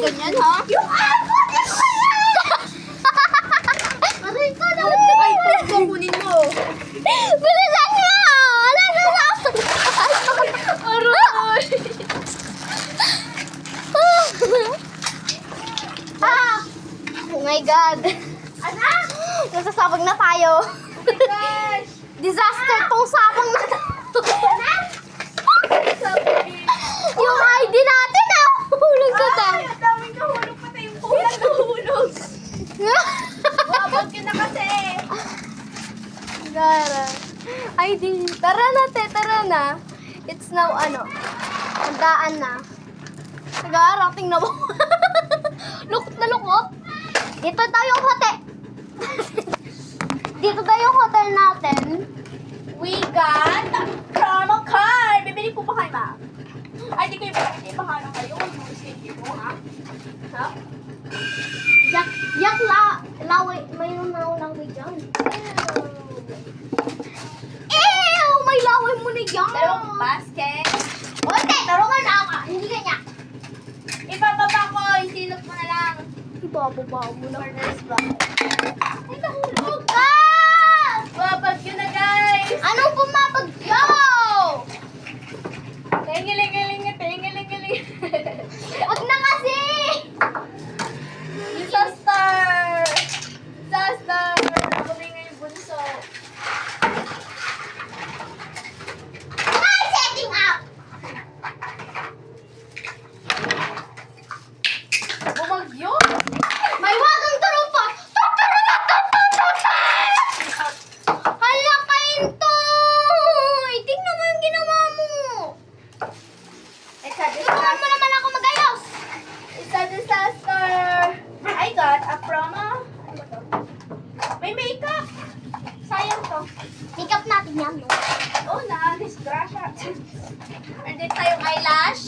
ganyan, ha? Yung airpod! Ito yan! Aray ka, dapat ka kayo kung kunin mo. Bilisan niyo! Ano na sa... Aray! Oh my God! Anak! Nasasabag na tayo. Oh my gosh! Disaster tong sabang na to. Sabi. Yung ID natin na hulog sa Ay, tayo. ang daming nahulog pati yung kulang nahulog. Wabag ka na kasi. Gara. ID. Tara na, te. Tara na. It's now, handaan na. Nag-aarating na mo. Lukot na lukot. Dito tayo yung hotel. Dito tayo yung hotel natin. We got promo card. Bibili po ba kayo, ma? Ay, di kayo ba? Hindi ba kayo kayo? Mag-schedule mo, ha? Ha? Yak laway. Mayroon na ako laway dyan. Ew! May laway mo na dyan. Dalawang basket. Ote, tarungan na ako. Hindi kanya. Ibababa ko. Isilot mo na lang. Ibababa mo na. Corners ba? Ay, nahulog ka! Wabag yun na, guys. Anong bumabagyo? Tingiling-giling, tingiling-giling. Wag na kasi! Disaster! Disaster! Ako na yung bunso. Ay, setting up! Bumagyo? May wagang trupa! Hala kayo to! Tingnan mo yung ginawa mo! It's a Tulungan mo naman ako magayos! It's a disaster! I got a promo. Ano ba to? May makeup! Sayang to. Makeup natin yan, no? Oh, na, disgrasya. And then tayong eyelash.